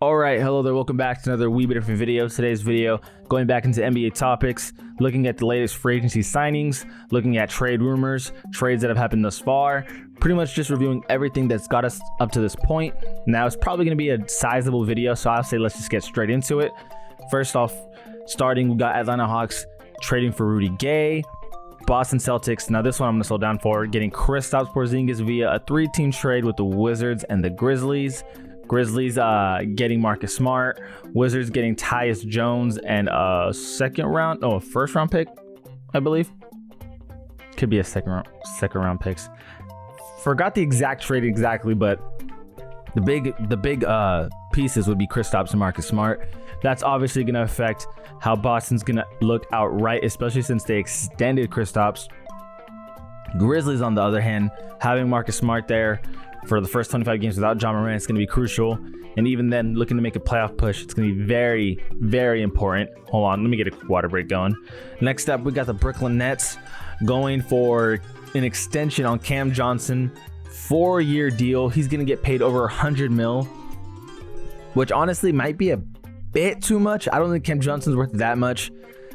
Alright, hello there, welcome back to another wee bit different video. Today's video, going back into NBA topics, looking at the latest free agency signings, looking at trade rumors, trades that have happened thus far, pretty much just reviewing everything that's got us up to this point. Now, it's probably going to be a sizable video, so I'll say let's just get straight into it. First off, starting, we got Atlanta Hawks trading for Rudy Gay. Boston Celtics, now this one I'm going to slow down for, getting Kristaps Porzingis via a 3-team trade with the Wizards and the Grizzlies. Grizzlies getting Marcus Smart, Wizards getting Tyus Jones and a first round pick, I believe. Could be a second round picks. Forgot the exact trade exactly, but the big pieces would be Kristaps and Marcus Smart. That's obviously going to affect how Boston's going to look outright, especially since they extended Kristaps. Grizzlies, on the other hand, having Marcus Smart there for the first 25 games without Ja Morant, it's going to be crucial. And even then, looking to make a playoff push, it's going to be very, very important. Hold on, let me get a quick water break going. Next up, we got the Brooklyn Nets going for an extension on Cam Johnson. 4-year deal. He's going to get paid over $100 million, which honestly might be a bit too much. I don't think Cam Johnson's worth that much.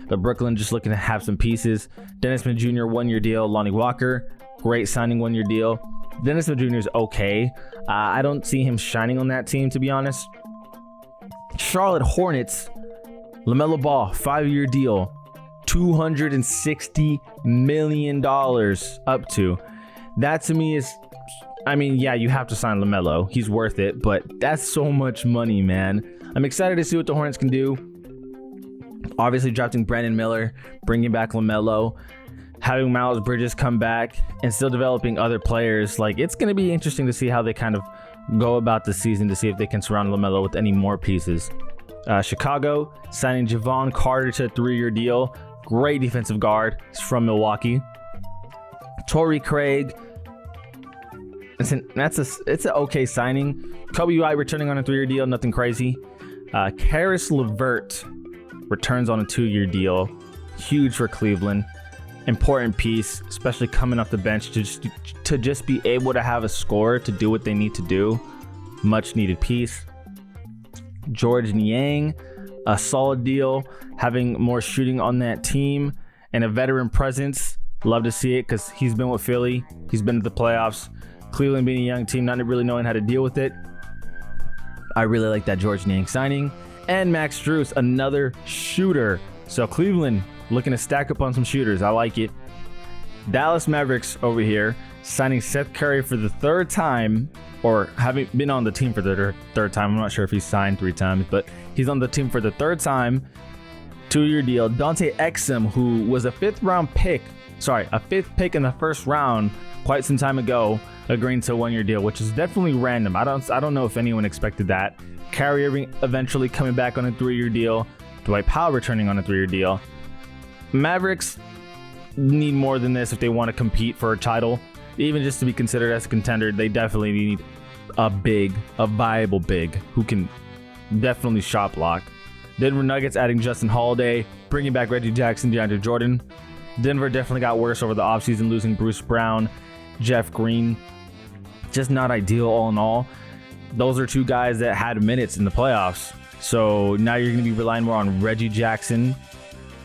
But Brooklyn just looking to have some pieces. Dennis Smith Jr., 1-year deal. Lonnie Walker, great signing, 1-year deal. Dennis Smith Jr. is okay. I don't see him shining on that team, to be honest. Charlotte Hornets, LaMelo Ball, 5-year deal, $260 million up to. That to me is, I mean, yeah, you have to sign LaMelo. He's worth it, but that's so much money, man. I'm excited to see what the Hornets can do. Obviously, drafting Brandon Miller, bringing back LaMelo, having Miles Bridges come back, and still developing other players. Like, it's going to be interesting to see how they kind of go about the season, to see if they can surround LaMelo with any more pieces. Chicago signing Javon Carter to a 3-year deal. Great defensive guard. He's from Milwaukee. Torrey Craig. It's an okay signing. Kobe White returning on a 3-year deal. Nothing crazy. Karis LeVert returns on a 2-year deal. Huge for Cleveland. Important piece, especially coming off the bench, to just be able to have a scorer to do what they need to do. Much needed piece. George Niang, a solid deal, having more shooting on that team and a veteran presence. Love to see it because he's been with Philly. He's been to the playoffs. Cleveland being a young team, not really knowing how to deal with it. I really like that George Niang signing. And Max Strus, another shooter. So Cleveland looking to stack up on some shooters. I like it. Dallas Mavericks over here signing Seth Curry for the 3rd time, or having been on the team for the 3rd time. I'm not sure if he's signed 3 times, but he's on the team for the 3rd time. 2-year deal. Dante Exum, who was a 5th pick in the 1st round quite some time ago, agreeing to a 1-year deal, which is definitely random. I don't know if anyone expected that. Kyrie Irving eventually coming back on a 3-year deal. Dwight Powell returning on a 3-year deal. Mavericks need more than this if they want to compete for a title. Even just to be considered as a contender, they definitely need a viable big who can definitely shot block. Denver Nuggets adding Justin Holiday, bringing back Reggie Jackson, DeAndre Jordan. Denver definitely got worse over the offseason, losing Bruce Brown, Jeff Green. Just not ideal all in all. Those are 2 guys that had minutes in the playoffs. So now you're going to be relying more on Reggie Jackson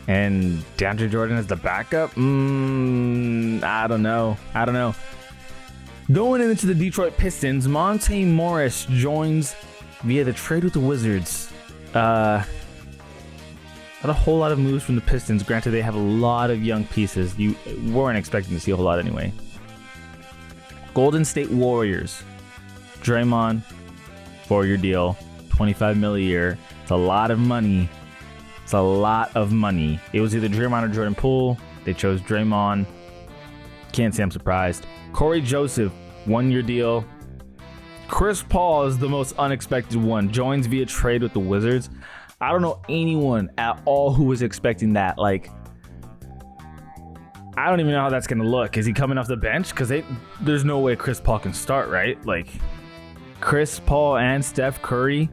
and DeAndre Jordan as the backup? I don't know. Going into the Detroit Pistons, Monte Morris joins via the trade with the Wizards. Not a whole lot of moves from the Pistons. Granted, they have a lot of young pieces. You weren't expecting to see a whole lot anyway. Golden State Warriors. Draymond, 4-year deal, $25 million a year. It's a lot of money. It was either Draymond or Jordan Poole. They chose Draymond. Can't say I'm surprised. Corey Joseph, 1-year deal. Chris Paul is the most unexpected one. Joins via trade with the Wizards. I don't know anyone at all who was expecting that. Like, I don't even know how that's going to look. Is he coming off the bench? Because there's no way Chris Paul can start, right? Like, Chris Paul and Steph Curry.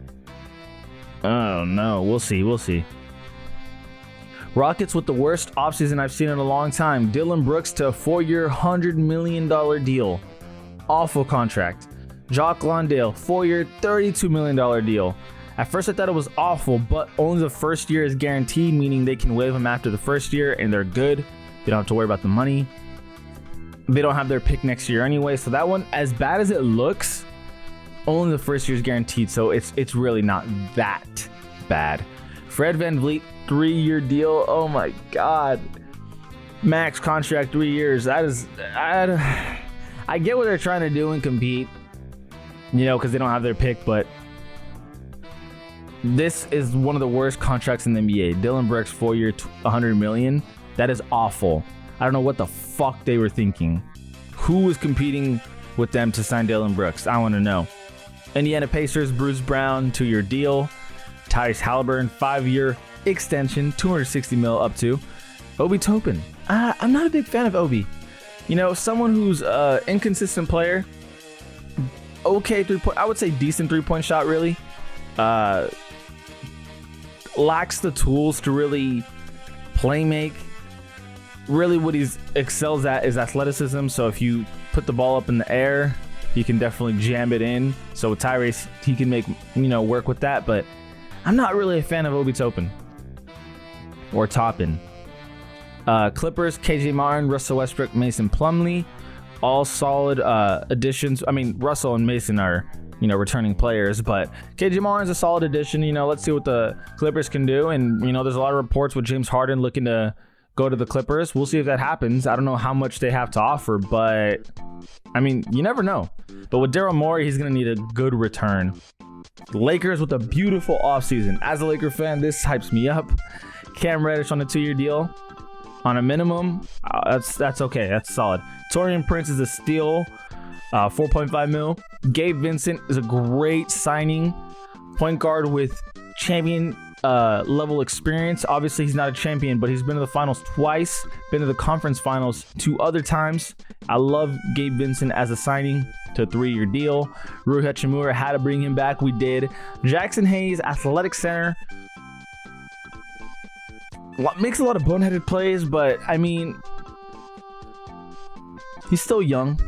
Oh, no. We'll see. Rockets with the worst offseason I've seen in a long time. Dylan Brooks to a 4-year, $100 million deal. Awful contract. Jock Landale, 4-year, $32 million deal. At first I thought it was awful, but only the first year is guaranteed, meaning they can waive him after the first year and they're good. They don't have to worry about the money. They don't have their pick next year anyway, so that one, as bad as it looks, only the first year is guaranteed, so it's really not that bad. Fred VanVleet, 3-year deal. Oh my god, max contract, 3 years. That is, I get what they're trying to do and compete, you know, because they don't have their pick, but this is one of the worst contracts in the NBA. Dillon Brooks, 4-year, $100 million. That is awful. I don't know what the fuck they were thinking. Who was competing with them to sign Dillon Brooks? I want to know. Indiana Pacers, Bruce Brown, 2-year deal. Tyrese Halliburton, 5-year extension, $260 million up to. Obi Toppin. I'm not a big fan of Obi. You know, someone who's an inconsistent player. Okay, I would say decent 3-point shot, really. Lacks the tools to really play make. Really what he excels at is athleticism. So if you put the ball up in the air, he can definitely jam it in. So with Tyrese, he can make, you know, work with that. But I'm not really a fan of Obi Toppin or Toppin. Clippers, KJ Martin, Russell Westbrook, Mason Plumlee, all solid additions. I mean, Russell and Mason are, you know, returning players, but KJ Martin's a solid addition. You know, let's see what the Clippers can do. And, you know, there's a lot of reports with James Harden looking to go to the Clippers. We'll see if that happens. I don't know how much they have to offer, but I mean, you never know. But with Daryl Morey, he's going to need a good return. Lakers with a beautiful offseason. As a Laker fan, this hypes me up. Cam Reddish on a 2-year deal. On a minimum, that's okay. That's solid. Taurean Prince is a steal. 4.5 mil. Gabe Vincent is a great signing. Point guard with champion level experience. Obviously, he's not a champion, but he's been to the finals twice. Been to the conference finals 2 other times. I love Gabe Vincent as a signing to a 3-year deal. Rui Hachimura, had to bring him back. We did. Jackson Hayes, athletic center. Makes a lot of boneheaded plays, but I mean, he's still young.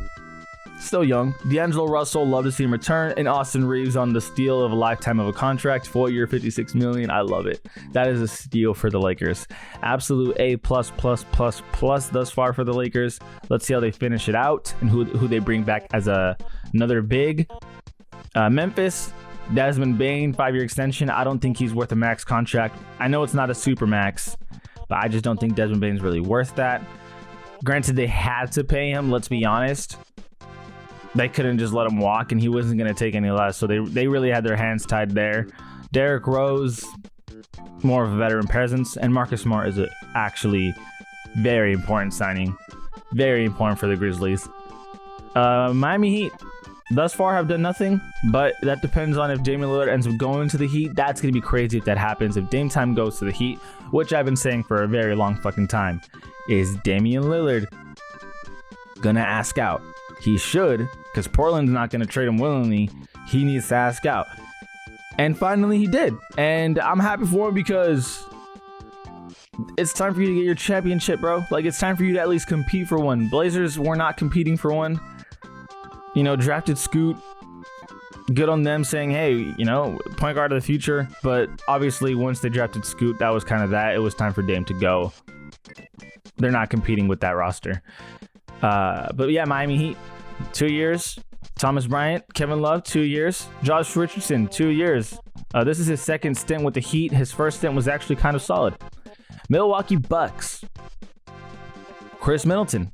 D'Angelo Russell, love to see him return. And Austin Reeves on the steal of a lifetime of a contract, 4-year, $56 million. I love it. That is a steal for the Lakers. Absolute A++++ thus far for the Lakers. Let's see how they finish it out and who they bring back as another big. Memphis, Desmond Bane, 5-year extension. I don't think he's worth a max contract. I know it's not a super max, but I just don't think Desmond Bane's really worth that. Granted, they had to pay him, let's be honest. They couldn't just let him walk, and he wasn't going to take any less, so they really had their hands tied there. Derrick Rose, more of a veteran presence, and Marcus Smart is actually very important signing. Very important for the Grizzlies. Miami Heat, thus far have done nothing, but that depends on if Damian Lillard ends up going to the Heat. That's going to be crazy if that happens. If Dame Time goes to the Heat, which I've been saying for a very long fucking time, is Damian Lillard gonna ask out? He should, because Portland's not going to trade him willingly. He needs to ask out. And finally, he did. And I'm happy for him because it's time for you to get your championship, bro. Like, it's time for you to at least compete for one. Blazers were not competing for one. You know, drafted Scoot. Good on them saying, hey, you know, point guard of the future. But obviously, once they drafted Scoot, that was kind of that. It was time for Dame to go. They're not competing with that roster. But yeah, Miami Heat, 2 years. Thomas Bryant, Kevin Love, 2 years. Josh Richardson, 2 years. This is his second stint with the Heat. His first stint was actually kind of solid. Milwaukee Bucks. Chris Middleton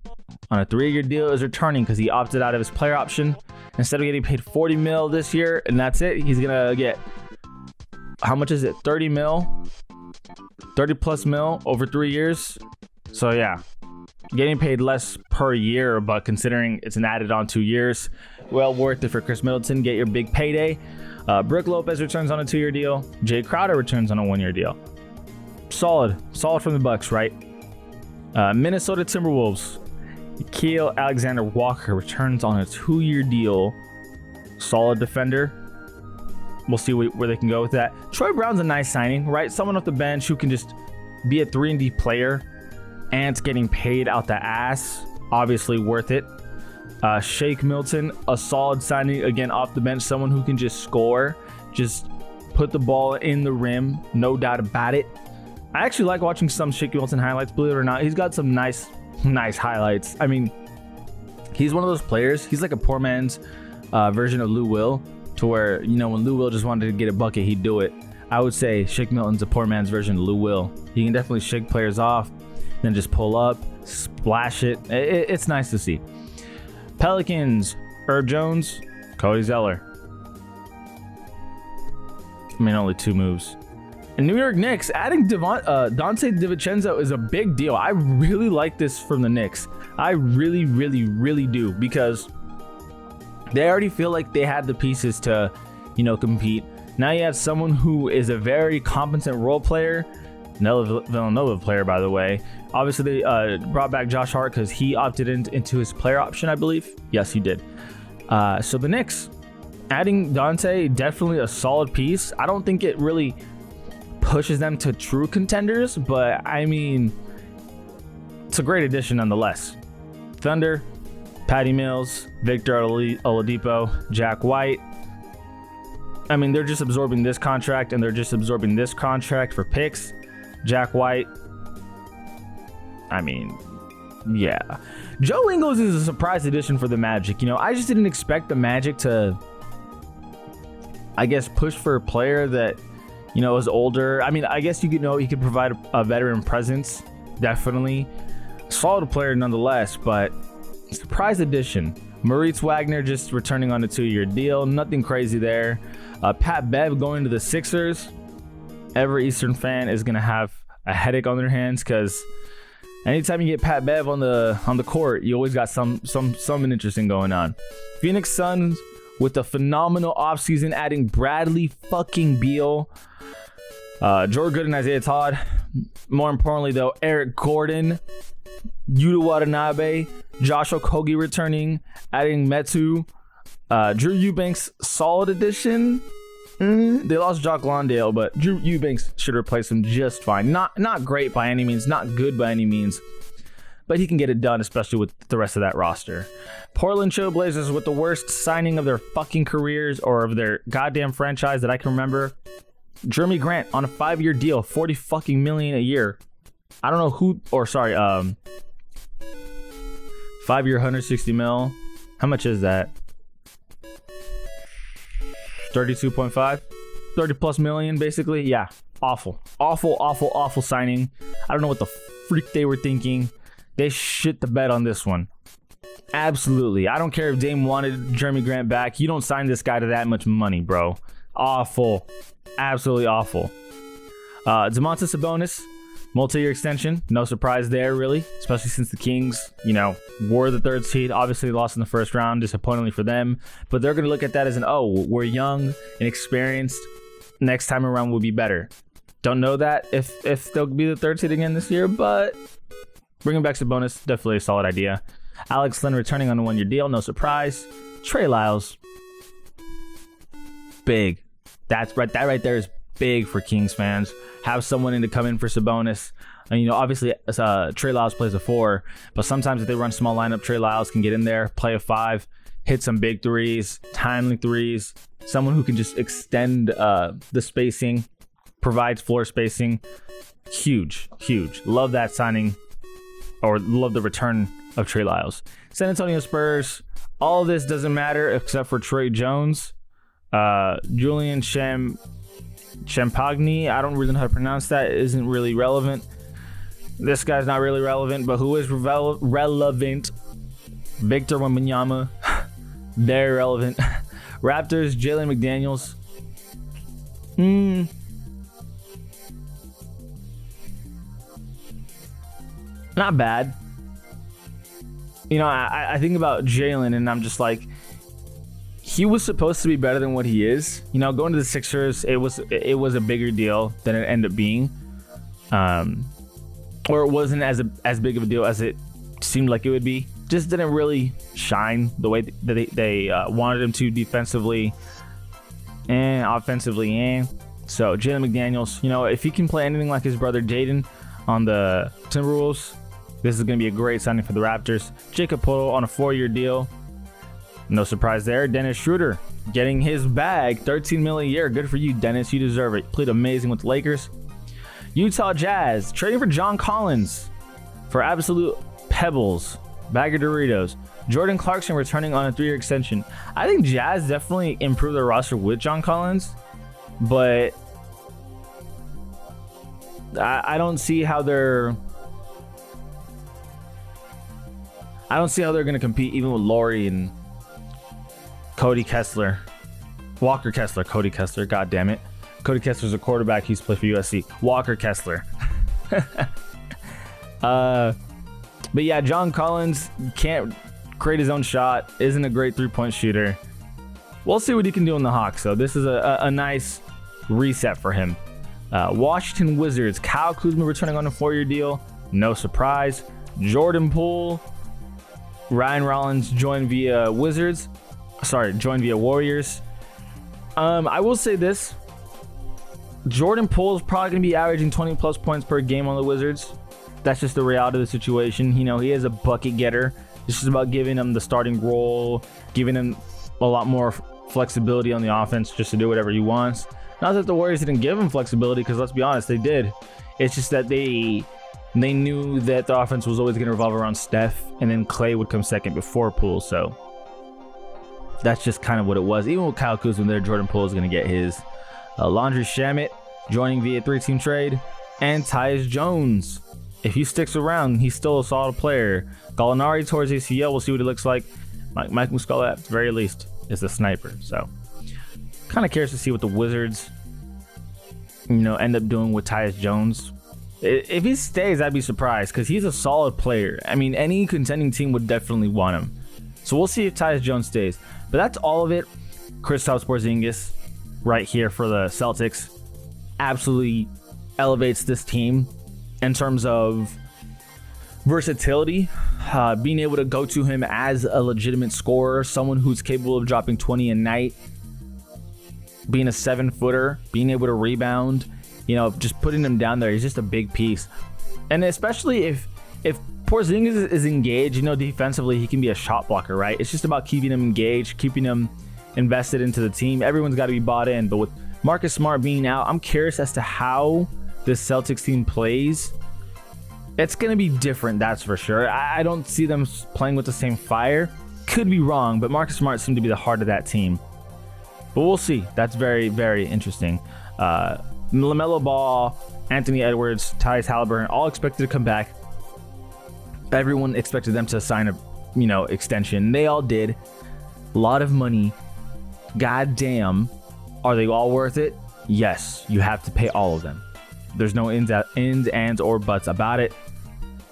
on a 3-year deal is returning because he opted out of his player option. Instead of getting paid $40 million this year, and that's it, he's gonna get, how much is it? $30 million, 30 plus mil over 3 years. So yeah, getting paid less per year, but considering it's an added on 2 years, well worth it for Chris Middleton. Get your big payday. Brook Lopez returns on a 2-year deal. Jay Crowder returns on a 1-year deal. Solid from the Bucks, right? Minnesota Timberwolves. Nickeil Alexander-Walker returns on a 2-year deal. Solid defender. We'll see where they can go with that. Troy Brown's a nice signing, right? Someone off the bench who can just be a 3-and-D player and it's getting paid out the ass. Obviously worth it. Shake Milton, a solid signing, again off the bench. Someone who can just score. Just put the ball in the rim, no doubt about it. I actually like watching some Shake Milton highlights, believe it or not. He's got some nice highlights. I mean, he's one of those players. He's like a poor man's version of Lou Will, to where, you know, when Lou Will just wanted to get a bucket, he'd do it. I would say Shake Milton's a poor man's version of Lou Will. He can definitely shake players off, then just pull up, splash it. It's nice to see. Pelicans, Herb Jones, Cody Zeller. I mean, only 2 moves. And New York Knicks, adding Donte DiVincenzo is a big deal. I really like this from the Knicks. I really do, because they already feel like they had the pieces to, you know, compete. Now you have someone who is a very competent role player. Villanova player, by the way. Obviously, they brought back Josh Hart because he opted into his player option, I believe. Yes, he did. So the Knicks, adding Donte, definitely a solid piece. I don't think it really pushes them to true contenders, but I mean, it's a great addition nonetheless. Thunder, Patty Mills, Victor Oladipo, Jack White. I mean, they're just absorbing this contract, and they're just absorbing this contract for picks. Jack White, I mean, yeah. Joe Ingles is a surprise addition for the Magic. You know, I just didn't expect the Magic to, I guess, push for a player that, you know, is older. I mean, I guess you could know he could provide a veteran presence, definitely. Solid player nonetheless, but surprise addition. Moritz Wagner just returning on a 2-year deal. Nothing crazy there. Pat Bev going to the Sixers. Every Eastern fan is going to have a headache on their hands, because anytime you get Pat Bev on the court, you always got something interesting going on. Phoenix Suns with a phenomenal offseason, adding Bradley fucking Beal, Jordan Good and Isaiah Todd. More importantly, though, Eric Gordon, Yuta Watanabe, Josh Okogie returning, adding Metu, Drew Eubanks, solid addition. They lost Jock Londale, but Drew Eubanks should replace him just fine. Not great by any means, not good by any means, but he can get it done, especially with the rest of that roster. Portland Trailblazers with the worst signing of their fucking careers, or of their goddamn franchise that I can remember. Jeremy Grant on a 5-year deal, $40 fucking million a year. I don't know who, or sorry, 5-year, $160 million. How much is that? 32.5, 30 plus million, basically. Yeah, awful signing. I don't know what the freak they were thinking. They shit the bed on this one. Absolutely. I don't care if Dame wanted Jeremy Grant back. You don't sign this guy to that much money, bro. Awful. Absolutely awful. Domantas Sabonis, multi-year extension. No surprise there, really, especially since the Kings, you know, were the 3rd seed. Obviously lost in the 1st round, disappointingly for them. But they're going to look at that as an, oh, we're young and experienced. Next time around will be better. Don't know that if they'll be the 3rd seed again this year, but bringing back Sabonis, definitely a solid idea. Alex Len returning on a 1-year deal, no surprise. Trey Lyles, big. That right there is big for Kings fans. Have someone in to come in for Sabonis. And, you know, obviously Trey Lyles plays a 4, but sometimes if they run small lineup, Trey Lyles can get in there, play a 5, hit some big threes, timely threes. Someone who can just extend the spacing, provides floor spacing. Huge. Love that signing, or love the return of Trey Lyles. San Antonio Spurs, all of this doesn't matter except for Trey Jones. Julian Champagny, I don't really know how to pronounce that. It isn't really relevant. This guy's not really relevant, but who is relevant? Victor Wembanyama, very relevant. Raptors, Jalen McDaniels. Not bad. You know, I think about Jalen and I'm just like, he was supposed to be better than what he is. You know, going to the Sixers, it was a bigger deal than it ended up being. Or it wasn't as big of a deal as it seemed like it would be. Just didn't really shine the way that they wanted him to defensively and offensively. So Jalen McDaniels, you know, if he can play anything like his brother Jaden on the Timberwolves, this is going to be a great signing for the Raptors. Jacob Poeltl on a 4-year deal. No surprise there. Dennis Schroeder getting his bag, 13 million a year. Good for you, Dennis. You deserve it. Played amazing with the Lakers. Utah Jazz trading for John Collins for absolute pebbles, bag of Doritos. Jordan Clarkson returning on a 3-year extension. I think Jazz definitely improved their roster with John Collins, but I don't see how they're going to compete even with Laurie and Cody Kessler. Walker Kessler, Cody Kessler, god damn it. Cody Kessler's a quarterback, he's played for USC. Walker Kessler. But yeah, John Collins can't create his own shot, isn't a great 3-point shooter. We'll see what he can do in the Hawks, so this is a nice reset for him. Washington Wizards, Kyle Kuzma returning on a 4-year deal. No surprise. Jordan Poole, Ryan Rollins joined via Warriors. I will say this. Jordan Poole is probably going to be averaging 20 plus points per game on the Wizards. That's just the reality of the situation. You know, he is a bucket getter. It's just about giving him the starting role, giving him a lot more flexibility on the offense just to do whatever he wants. Not that the Warriors didn't give him flexibility, because let's be honest, they did. It's just that they knew that the offense was always going to revolve around Steph, and then Clay would come second before Poole. So that's just kind of what it was. Even with Kyle Kuzma there, Jordan Poole is going to get his. Landry Shamet joining via 3-team trade, and Tyus Jones. If he sticks around, he's still a solid player. Gallinari towards ACL, we'll see what he looks like. Mike Muscala, at the very least, is a sniper. So kind of curious to see what the Wizards, end up doing with Tyus Jones. If he stays, I'd be surprised, because he's a solid player. I mean, any contending team would definitely want him. So we'll see if Tyus Jones stays. But that's all of it. Kristaps Porzingis right here for the Celtics absolutely elevates this team in terms of versatility, being able to go to him as a legitimate scorer, someone who's capable of dropping 20 a night, being a 7-footer, being able to rebound, just putting him down there. He's just a big piece. And especially if Porzingis is engaged, defensively, he can be a shot blocker, right? It's just about keeping him engaged, keeping him invested into the team. Everyone's got to be bought in. But with Marcus Smart being out, I'm curious as to how this Celtics team plays. It's going to be different, that's for sure. I don't see them playing with the same fire. Could be wrong, but Marcus Smart seemed to be the heart of that team. But we'll see. That's very, very interesting. LaMelo Ball, Anthony Edwards, Tyrese Halliburton, all expected to come back. Everyone expected them to sign a, extension. They all did. A lot of money. God damn. Are they all worth it? Yes. You have to pay all of them. There's no ins, ands, or buts about it.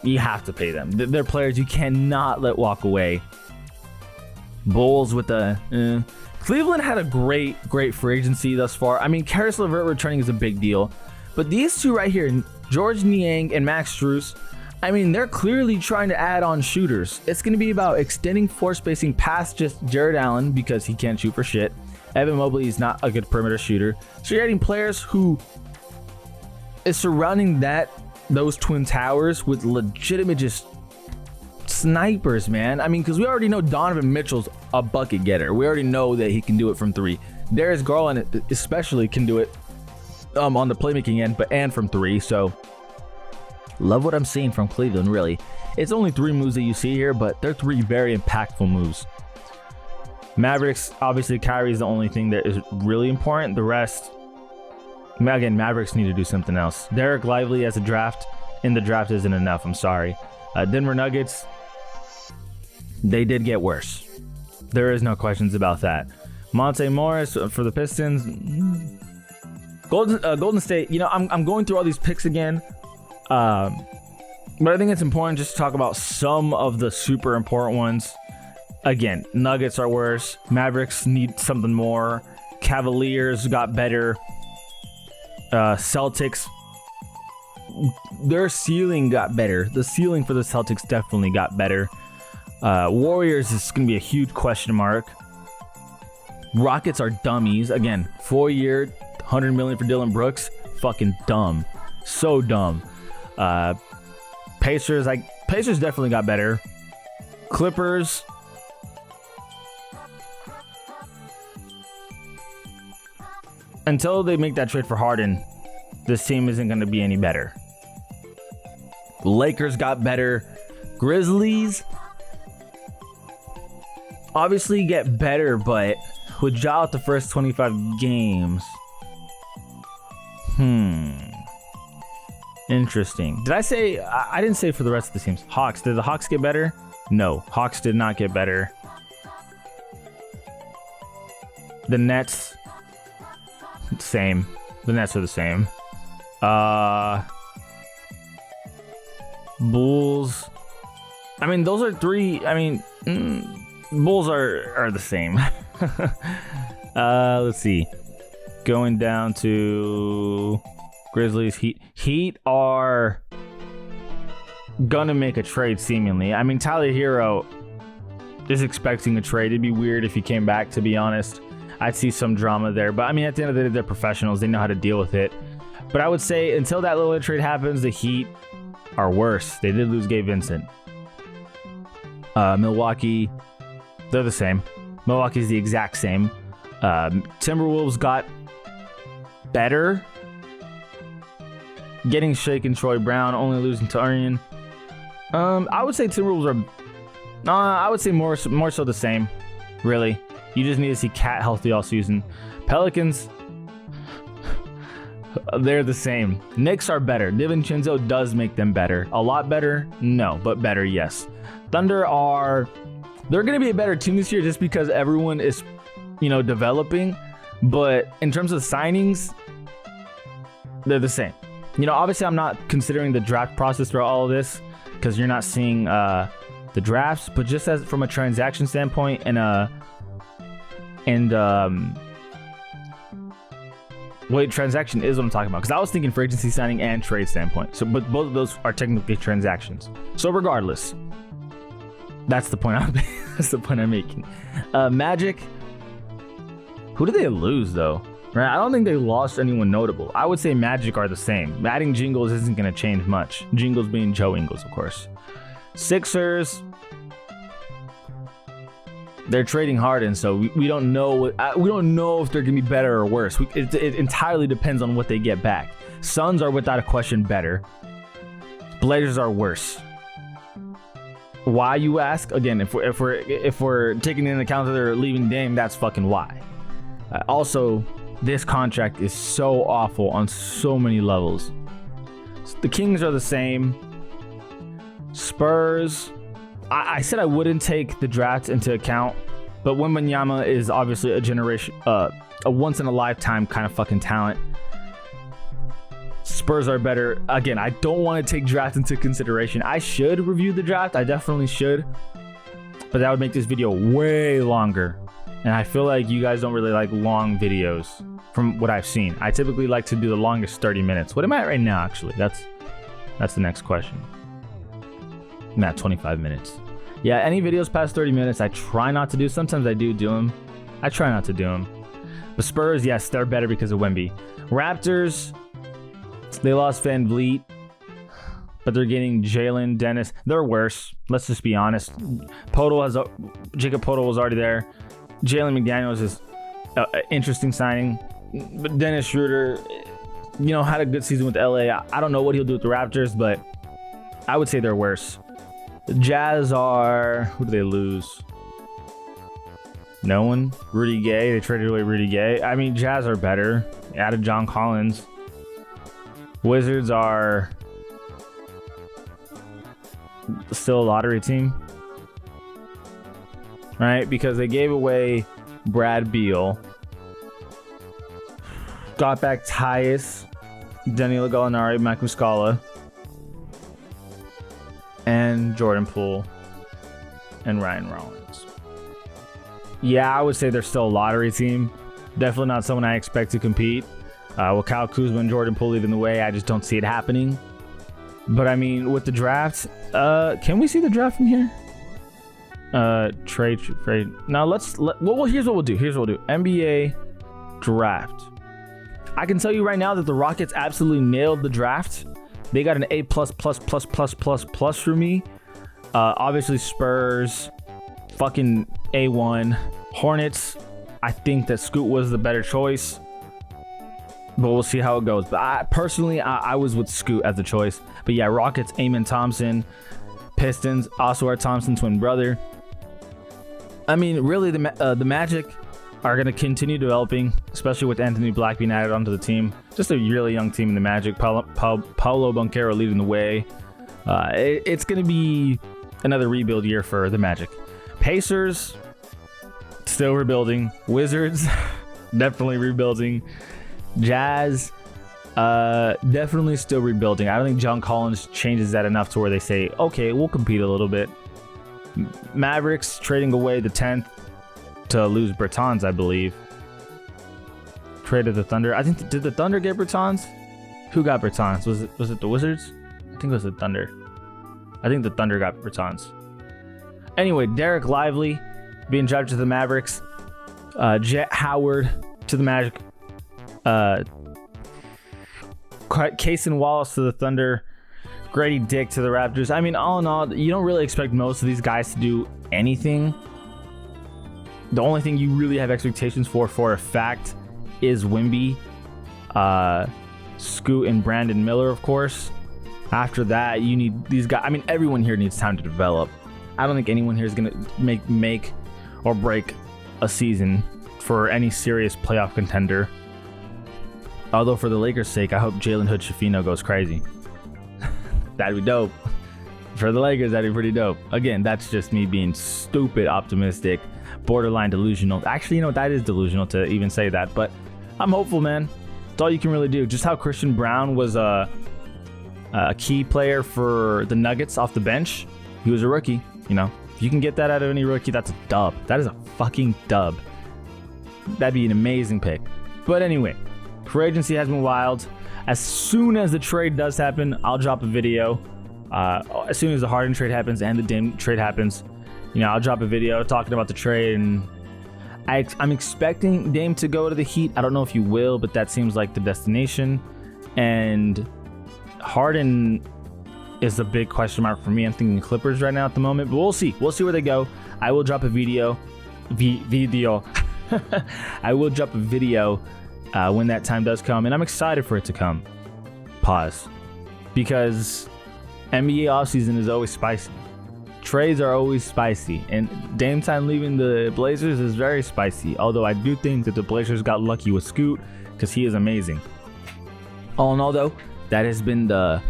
You have to pay them. They're players you cannot let walk away. Bulls with the... Cleveland had a great free agency thus far. I mean, Karis LeVert returning is a big deal. But these two right here, George Niang and Max Strus, I mean, they're clearly trying to add on shooters. It's going to be about extending floor spacing past just Jared Allen, because he can't shoot for shit. Evan Mobley is not a good perimeter shooter. So you're adding players who is surrounding those twin towers with legitimate just snipers, man. I mean, because we already know Donovan Mitchell's a bucket getter. We already know that he can do it from 3. Darius Garland especially can do it on the playmaking end, and from 3. So love what I'm seeing from Cleveland, really. It's only 3 moves that you see here, but they're 3 very impactful moves. Mavericks, obviously Kyrie is the only thing that is really important. The rest, again, Mavericks need to do something else. Derek Lively as a draft in the draft isn't enough. I'm sorry. Denver Nuggets, they did get worse. There is no questions about that. Monte Morris for the Pistons. Golden State, I'm going through all these picks again. But I think it's important just to talk about some of the super important ones. Again, Nuggets are worse. Mavericks need something more. Cavaliers got better. Celtics, their ceiling got better. The ceiling for the Celtics definitely got better. Warriors is going to be a huge question mark. Rockets are dummies. Again, 4-year, $100 million for Dylan Brooks. Fucking dumb. So dumb. Pacers definitely got better. Clippers, until they make that trade for Harden, this team isn't going to be any better. Lakers got better. Grizzlies obviously get better, but with Ja out the first 25 games. Interesting. Did I say, I didn't say for the rest of the teams. Hawks, did the Hawks get better? No, Hawks did not get better. The Nets, same. The Nets are the same. Bulls. I mean, those are three. I mean, Bulls are the same. Let's see. Going down to Grizzlies, Heat are gonna make a trade seemingly. I mean, Tyler Hero is expecting a trade. It'd be weird if he came back, to be honest. I'd see some drama there, but I mean, at the end of the day, they're professionals. They know how to deal with it. But I would say until that Lillard trade happens, the Heat are worse. They did lose Gabe Vincent. Milwaukee, they're the same. Milwaukee's the exact same. Timberwolves got better. Getting Shake and Troy Brown, only losing to Arian. I would say Timberwolves are. I would say more so the same. Really, you just need to see Cat healthy all season. Pelicans, they're the same. Knicks are better. DiVincenzo does make them better. A lot better? No, but better, yes. Thunder they're going to be a better team this year just because everyone is, developing. But in terms of signings, they're the same. Obviously, I'm not considering the draft process throughout all of this because you're not seeing the drafts, but just as from a transaction standpoint transaction is what I'm talking about, because I was thinking for agency signing and trade standpoint. So, but both of those are technically transactions. So regardless, that's the point I'm making. Magic, who did they lose though? Right, I don't think they lost anyone notable. I would say Magic are the same. Adding Jingles isn't going to change much. Jingles being Joe Ingles, of course. Sixers, they're trading Harden, so we don't know. We don't know if they're going to be better or worse. It entirely depends on what they get back. Suns are without a question better. Blazers are worse. Why, you ask? Again, if we're taking into account that they're leaving Dame, that's fucking why. Also, this contract is so awful on so many levels. The Kings are the same. Spurs, I said I wouldn't take the draft into account, but Wembanyama is obviously a once in a lifetime kind of fucking talent. Spurs are better. Again, I don't want to take draft into consideration. I should review the draft. I definitely should, but that would make this video way longer. And I feel like you guys don't really like long videos from what I've seen. I typically like to do the longest 30 minutes. What am I at right now, actually? That's the next question. I'm at 25 minutes. Yeah, any videos past 30 minutes, I try not to do. Sometimes I do them. I try not to do them. The Spurs, yes, they're better because of Wemby. Raptors, they lost Van Vliet, but they're getting Jalen, Dennis. They're worse. Let's just be honest. Jacob Poeltl was already there. Jalen McDaniels is an interesting signing. But Dennis Schroeder, had a good season with LA. I don't know what he'll do with the Raptors, but I would say they're worse. The Jazz are... Who do they lose? No one. Rudy Gay. They traded away Rudy Gay. I mean, Jazz are better. Added John Collins. Wizards are still a lottery team, right? Because they gave away Brad Beal, got back Tyus, Danilo Gallinari, Mike Muscala, and Jordan Poole and Ryan Rollins. Yeah, I would say they're still a lottery team. Definitely not someone I expect to compete. With Kyle Kuzma and Jordan Poole leading the way, I just don't see it happening. But I mean, with the draft, can we see the draft from here? Trade. Now here's what we'll do. NBA draft. I can tell you right now that the Rockets absolutely nailed the draft. They got an A+++++ for me. Obviously Spurs, fucking A1. Hornets, I think that Scoot was the better choice. but we'll see how it goes. But I was with Scoot as the choice. But yeah, Rockets, Amen Thompson. Pistons, Oscar Thompson, twin brother. I mean, really, the Magic are going to continue developing, especially with Anthony Black being added onto the team. Just a really young team in the Magic. Paulo Banchero leading the way. It's going to be another rebuild year for the Magic. Pacers, still rebuilding. Wizards, definitely rebuilding. Jazz, definitely still rebuilding. I don't think John Collins changes that enough to where they say, okay, we'll compete a little bit. Mavericks trading away the 10th to lose Bertans, I believe. Traded the Thunder. I think, did the Thunder get Bertans? Who got Bertans? Was it the Wizards? I think it was the Thunder. I think the Thunder got Bertans. Anyway, Derek Lively being drafted to the Mavericks. Jet Howard to the Magic. Cason Wallace to the Thunder. Grady Dick to the Raptors. I mean, all in all, you don't really expect most of these guys to do anything. The only thing you really have expectations for a fact is Wemby, Scoot, and Brandon Miller, of course. After that, you need these guys. I mean, everyone here needs time to develop. I don't think anyone here is going to make or break a season for any serious playoff contender. Although for the Lakers' sake, I hope Jalen Hood-Schifino goes crazy. That'd be dope. For the Lakers, that'd be pretty dope. Again, that's just me being stupid optimistic, borderline delusional. Actually, you know, that is delusional to even say that, but I'm hopeful, man. That's all you can really do. Just how Christian Brown was a key player for the Nuggets off the bench. He was a rookie, you know. If you can get that out of any rookie, that's a dub. That is a fucking dub. That'd be an amazing pick. But anyway, free agency has been wild. As soon as the trade does happen, I'll drop a video. As soon as the Harden trade happens and the Dame trade happens, you know, I'll drop a video talking about the trade. And I'm expecting Dame to go to the Heat. I don't know if you will, but that seems like the destination. And Harden is a big question mark for me. I'm thinking Clippers right now at the moment, but we'll see. We'll see where they go. I will drop a video. I will drop a video when that time does come, and I'm excited for it to come. Pause. Because NBA offseason is always spicy. Trades are always spicy, and Dame time leaving the Blazers is very spicy, although I do think that the Blazers got lucky with Scoot because he is amazing. All in all, though, that has been the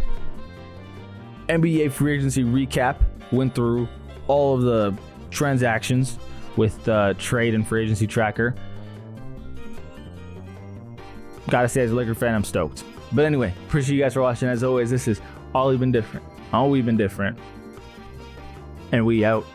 NBA free agency recap. Went through all of the transactions with the trade and free agency tracker. Gotta say, as a Laker fan, I'm stoked. But anyway, appreciate you guys for watching. As always, this is All We've Been Different. All We've Been Different. And we out.